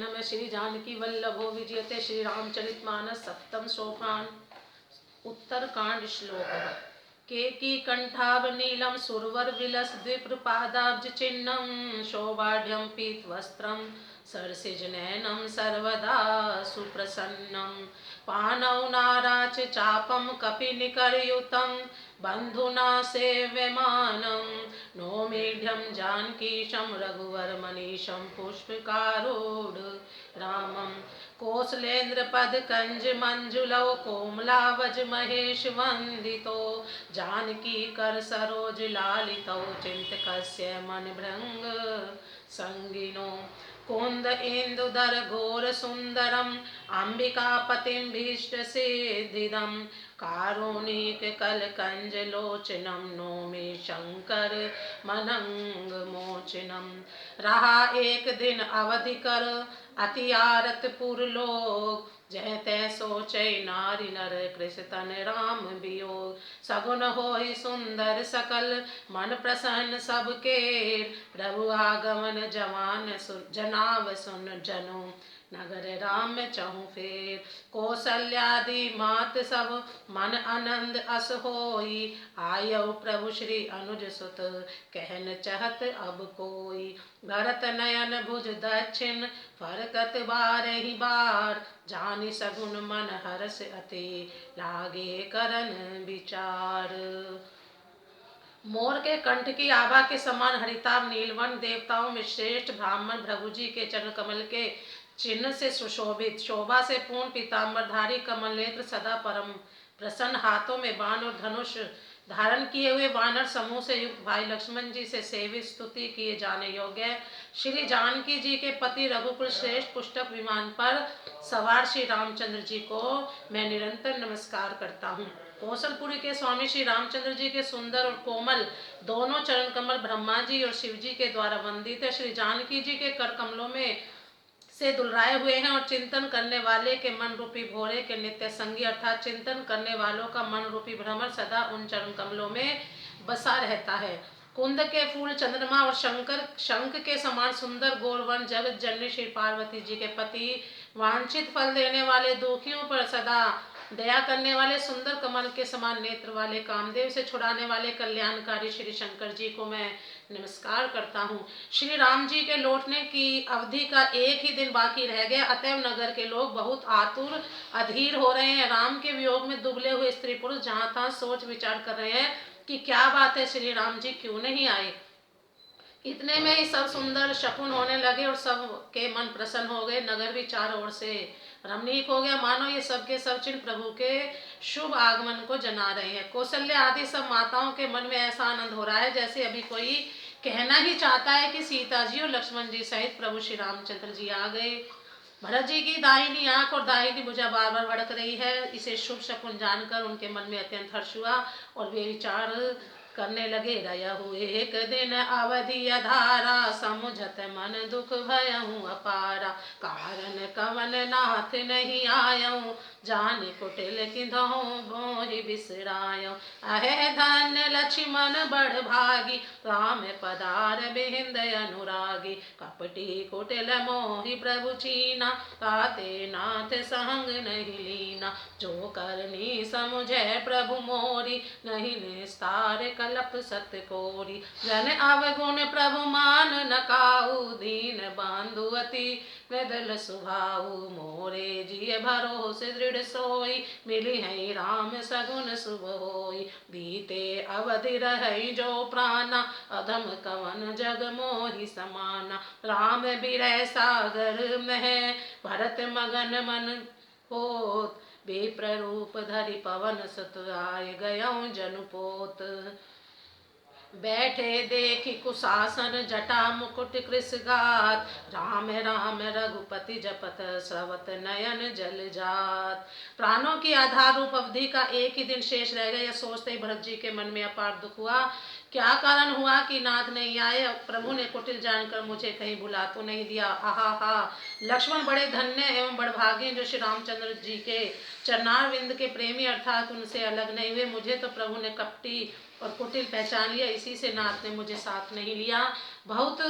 नमः श्री जानकी वल्लभो विजयते श्री रामचरितमानस सप्तम सोपान उत्तरकांड श्लोक केकी कंठावनीलम सुरवर विलस द्विप्रपादाब्ज चिन्हम शोभाढ्यम पीतवस्त्रम सरसिजनयनम सर्वदा सुप्रसन्नम पानौ नाराच चापम कपिनिकरयुतं बंधुना सेव्यमानं नौमीढ्यं जानकीशं रघुवरमनीशं पुष्पकारूढ रामं कौसलेन्द्रपदकंज मंजुलौ कोमलावज महेश वंदितो जानकी कर सरोज लालितौ चिंतकस्य मन भृंग संगिनो कुंद इंदुदर घोर सुंदरम अंबिकापतिं भीष्ट सिद्धिदम कारुणिक कलकंज लोचनम नौमि शंकर मनंग मोचनम। रहा एक दिन अवधि कर अति आरत पुरलोक जह तै सोचै नारी नर कृष्ण तन राम वियोग सगुन होई सुंदर सकल मन प्रसन्न सबके प्रभु आगमन जवान जनाव सुन जनु नगर राम चहु फेर कौसल्यादि मात सब मन आनंद अस होई आयौ प्रभु श्री अनुज सुत कहन चहत अब कोई भरत नयन भुज दक्षिण फरकत बारहि बार जानि सगुन मन हरस अति लागे करन विचार। मोर के कंठ की आभा के समान हरिताभ नीलवर्ण देवताओं में श्रेष्ठ ब्राह्मण भृगु जी के चरण कमल के चिन्ह से सुशोभित शोभा से पूर्ण पीताम्बरधारी कमल नेत्र सदा परम प्रसन्न हाथों में बाण और धनुष धारण किए हुए वानर समूह से युक्त भाई लक्ष्मण जी से सेवित स्तुति किए जाने योग्य श्री जानकी जी के पति रघुकुल श्रेष्ठ पुष्पक विमान पर सवार श्री रामचंद्र जी को मैं निरंतर नमस्कार करता हूँ। कौशलपुरी के स्वामी श्री रामचंद्र जी के सुंदर और कोमल दोनों चरण कमल ब्रह्मा जी और शिव जी के द्वारा वंदित है। श्री जानकी जी के कर कमलों में से दुलराए हुए हैं और चिंतन करने वाले के मन रूपी भोरे के नित्य संगी अर्थात चिंतन करने वालों का मन रूपी भ्रमर सदा उन चरण कमलों में बसा रहता है। कुंद के फूल चंद्रमा और शंख के समान सुंदर गोरवन जगत जननी श्री पार्वती जी के पति वांछित फल देने वाले दुखियों पर सदा दया करने वाले सुंदर कमल के समान नेत्र वाले कामदेव से छुड़ाने वाले कल्याणकारी श्री शंकर जी को मैं नमस्कार करता हूँ। श्री राम जी के लौटने की अवधि का एक ही दिन बाकी रह गया, अतएव नगर के लोग बहुत आतुर अधीर हो रहे हैं। राम के वियोग में दुबले हुए स्त्री पुरुष जहाँ तहाँ सोच विचार कर रहे हैं कि क्या बात है, श्री राम जी क्यों नहीं आए। इतने में ही सब सुंदर शकुन होने लगे और सब के मन प्रसन्न हो गए। नगर भी चारों ओर से रमणीक हो गया, मानो ये सब के सब चिन्ह प्रभु के शुभ आगमन को जना रहे हैं। कौशल्या आदि सब माताओं के मन में ऐसा आनंद हो रहा है जैसे अभी कोई कहना ही चाहता है कि सीता जी और लक्ष्मण जी सहित प्रभु श्री रामचंद्र जी आ गए। भरत जी की दाहिनी आंख और दाहिनी भुजा बार बार भड़क रही है। इसे शुभ शकुन जानकर उनके मन में अत्यंत हर्ष हुआ और वे विचार करने लगे। रहु एक दिन अवधि अधारा समुझत मन दुख भयहु अपारा कारण कवन नाथ नहीं आयऊ जान कुटिल किधौ मोहि बिसरायऊ अहे धन्य लक्ष्मण बड़ भागी राम पदार बिहिंद अनुरागी कपटी कुटिल मोहि प्रभु चीना ताते नाथ संग नहीं लीना जो करनी समुझे प्रभु मोरी नहीं निस्तार कलप सत कोरी जन अवगुण प्रभु मान नकाऊ दीन बांधु अति वेदल सुभाऊ मोरे जिय भरोसे दृढ़ सोई मिली है राम सगुन शुभ होई बीते अवधि रही जो प्राणा अधम कवन जग मोहि समाना राम बिरह सागर में भरत मगन मन होत विप्र रूप धरि पवन सुत आय गयौ जनुपोत बैठे देखी कुशासन जटा मुकुट कृषगात राम राम रघुपति जपत स्रवत नयन जल जात। प्राणों की आधार रूप अवधि का एक ही दिन शेष रह गया। यह सोचते ही भरत जी के मन में अपार दुख हुआ। क्या कारण हुआ कि नाथ नहीं आए। प्रभु ने कुटिल जानकर मुझे कहीं बुला तो नहीं दिया। आहा हा लक्ष्मण बड़े धन्य एवं बड़भागे जो श्री रामचंद्र जी के चरणारविंद के प्रेमी अर्थात उनसे अलग नहीं हुए। मुझे तो प्रभु ने कपटी और कुटिल पहचान लिया, इसी से नाथ ने मुझे साथ नहीं लिया। बहुत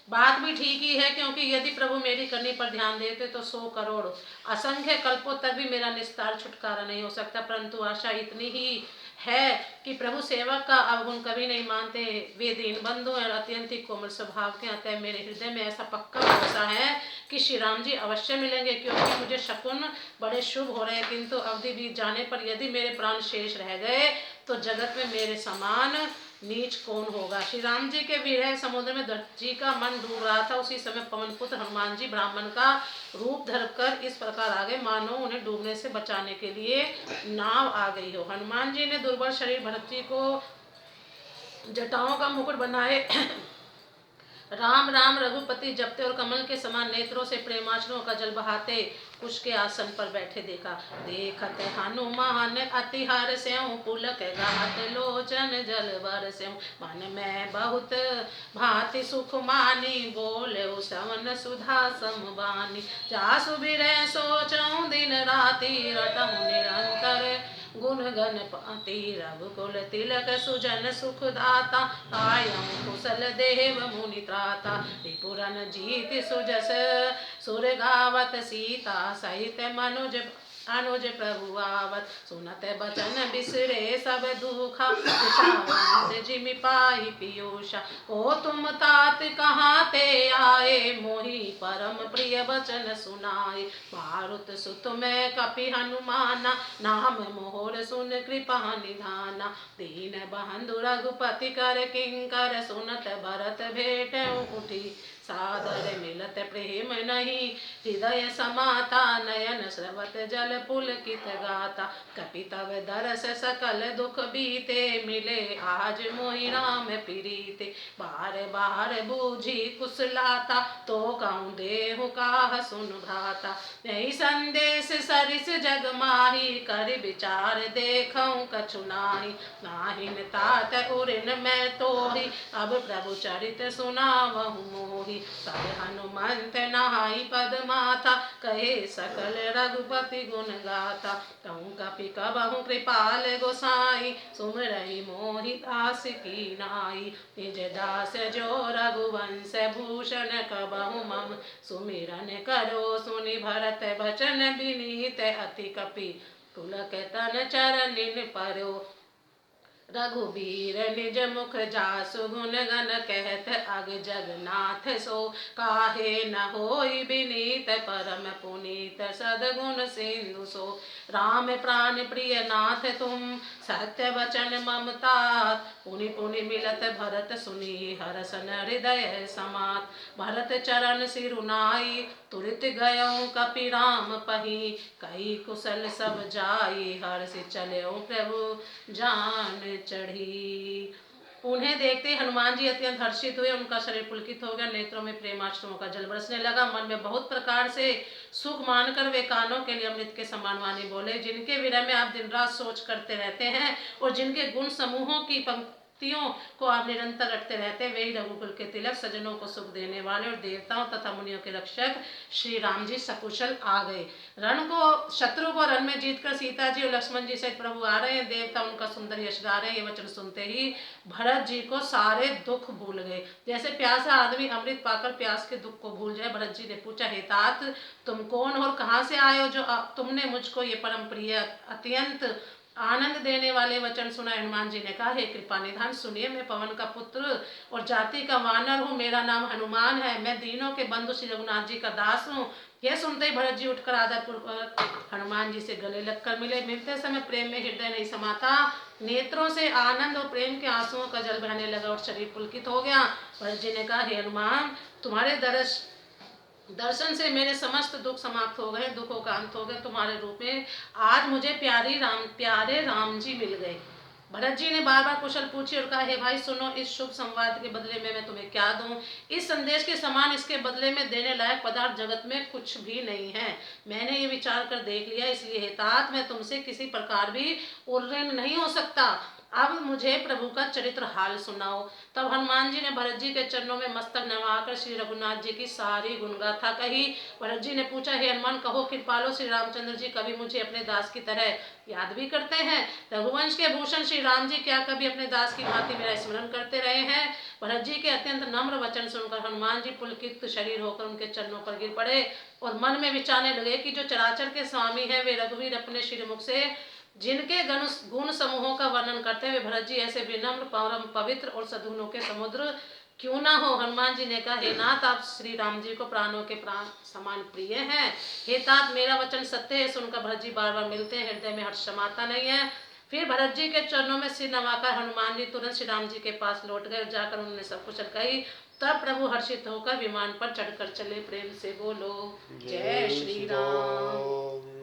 बात भी ठीक ही है, क्योंकि यदि प्रभु मेरी करनी पर ध्यान देते तो 100 करोड़ असंख्य कल्पों तक भी मेरा निस्तार छुटकारा नहीं हो सकता। परंतु आशा इतनी ही है कि प्रभु सेवक का अवगुण कभी नहीं मानते। वे दीन बंधु और अत्यंत ही कोमल स्वभाव के। अतः मेरे हृदय में ऐसा पक्का भरोसा है कि श्री राम जी अवश्य मिलेंगे, क्योंकि मुझे शकुन बड़े शुभ हो रहे हैं। किंतु अवधि बीत जाने पर यदि मेरे प्राण शेष रह गए तो जगत में मेरे समान नीच कौन होगा। श्री राम जी के विरह समुद्र में दत्त जी का मन डूब रहा था। उसी समय पवन पुत्र हनुमान जी ब्राह्मण का रूप धरकर इस प्रकार आ गए मानो उन्हें डूबने से बचाने के लिए नाव आ गई हो। हनुमान जी ने दुर्बल शरीर भरत जी को जटाओं का मुकुट बनाए राम राम रघुपति जपते और कमल के समान नेत्रों से प्रेमाश्रुओं का जल बहाते कुश के आसन पर बैठे देखा। देखत हनुमान अति हर्षेउ पुलक गात लोचन जल बरसेउ। मन में बहुत भांति सुख मानी बोले सवन सुधा समबानी। जासु बिरह सोचऊं दिन राति रटहु निरंतर गुण गणपति रघुकुल तिलक सुजन सुखदाता। आयं कुशल देव मुनि त्राता त्रिपुरन जीत सुजस सुर गावत सीता सहित मनुज अनुज प्रभु आवत। सुनत बचन बिसरे सब दुखा जिमि पाहि पियूषा। ओ तुम तात कहाँ ते आए मोहि परम प्रिय बचन सुनाए। मारुत सुत मैं कपि हनुमाना नाम मोहर सुन कृपा निधाना। दीन बंधु रघुपति कर किंकर सुनत भरत भेट उठी। सादर मिलत प्रेम नहीं हृदय समाता नयन स्रवत जल पुलकित गाता। कपि तव दरस सकल दुख बीते मिले आज मोहि राम प्रीते। बार बार बूझी कुशलाता तो कहूँ देहु काह सुन भ्राता। यही संदेश सरिस जग माही कर विचार देखऊं कछु नाही। नाहिन तात उरिन मैं तोहि अब प्रभु चरित सुनावहु मोहि। तब हनुमंत नहाई पद माथा कहे सकल रघुपति गुण गाथा। कहूँ कपि कबहु कृपाल गोसाई सुमरहि मोहि दास की नाई। निज दास जो रघुवंश भूषण कबहु मम सुमिरन करो सुनि भरत बचन विनीत अति कपि पुलक तन चरनिन परो। रघुबीर निज मुख जासु गुण गण कहत अग जगन्नाथ सो। काहे न होई बिनीत परम पुनीत सदगुण सिंधु सो। राम प्राण प्रिय नाथ तुम सत्य वचन ममता। पुनि पुनि मिलत भरत सुनी हरसन हृदय समात। भरत चरण सिरुनाई तुरत गयऊं कपि राम पही। कई कुशल सब जाई हर्षि चलऊ प्रभु जान चढ़ी। उन्हें देखते हनुमान जी अत्यंत हर्षित हुए। उनका शरीर पुलकित हो गया, नेत्रों में प्रेमाश्रुओं का जल बरसने लगा। मन में बहुत प्रकार से सुख मानकर वे कानों के लिए अमृत के समान वाणी बोले। जिनके विरह में आप दिन रात सोच करते रहते हैं और जिनके गुण समूहों की पंक्तियों को आप निरंतर रटते रहते हैं, वही रघुकुल के तिलक सजनों को सुख देने वाले और देवताओं तथा मुनियों के रक्षक श्री राम जी सकुशल आ गए। शत्रु को रण में जीतकर सीता जी और लक्ष्मण जी सहित प्रभु आ रहे हैं। देवता उनका सुंदर यश गा रहे हैं। ये वचन सुनते ही भरत जी को सारे दुख भूल गए। जैसे प्यासा आदमी अमृत पाकर प्यास के दुख को भूल जाए। भरत जी ने पूछा, हे तात तुम कौन और कहाँ से आए हो जो तुमने मुझको ये परम प्रिय अत्यंत आनंद देने वाले वचन सुनाए। हनुमान जी ने कहा, हे कृपा निधान सुनिए, मैं पवन का पुत्र और जाति का वानर हूँ। मेरा नाम हनुमान है। मैं दीनों के बंधु श्री रघुनाथ जी का दास हूँ। यह सुनते ही भरत जी उठकर आदरपूर्वक हनुमान जी से गले लगकर मिले। मिलते समय प्रेम में हृदय नहीं समाता। नेत्रों से आनंद और प्रेम के आंसुओं का जल बहने लगा और शरीर पुलकित हो गया। भरत जी ने कहा, हे हनुमान तुम्हारे दर्शन से मेरे समस्त दुख समाप्त हो गए, दुखों का अंत हो गया। तुम्हारे रूप में आज मुझे प्यारे राम जी मिल गए। भरत जी ने बार बार कुशल पूछी और कहा, हे भाई सुनो, इस शुभ संवाद के बदले में मैं तुम्हें क्या दूं। इस संदेश के समान इसके बदले में देने लायक पदार्थ जगत में कुछ भी नहीं है। मैंने ये विचार कर देख लिया, इसलिए हे तात मैं तुमसे किसी प्रकार भी उर्ऋण नहीं हो सकता। अब मुझे प्रभु का चरित्र हाल सुनाओ। तब हनुमान जी ने भरत जी के चरणों में मस्तक नवाकर श्री रघुनाथ जी की सारी गुणगाथा कही। भरत जी ने पूछा, हे हनुमान, कहो कृपालो श्री रामचंद्र जी कभी मुझे अपने दास की तरह याद भी करते हैं? रघुवंश के भूषण श्री राम जी क्या कभी अपने दास की भांति मेरा स्मरण करते रहे हैं? भरत जी के अत्यंत नम्र वचन सुनकर हनुमान जी पुलकित शरीर होकर उनके चरणों पर गिर पड़े और मन में विचारने लगे कि जो चराचर के स्वामी है वे रघुवीर अपने श्रीमुख से जिनके गुण समूहों का वर्णन करते हुए भरत जी ऐसे विनम्र, परम पवित्र और सद्गुणों के समुद्र क्यों ना हो। हनुमान जी ने कहा, हे नाथ, आप श्री राम जी को प्राणों के प्राण समान प्रिय हैं। हे तात, मेरा वचन सत्य है। सुनकर भरत जी बार बार मिलते हैं, हृदय में हर्ष समाता नहीं है। फिर भरत जी के चरणों में सिर नवाकर हनुमान जी तुरंत श्री राम जी के पास लौट गए। जाकर उन्होंने सब कुछ कही। तब प्रभु हर्षित होकर विमान पर चढ़कर चले। प्रेम से बोलो जय श्री राम।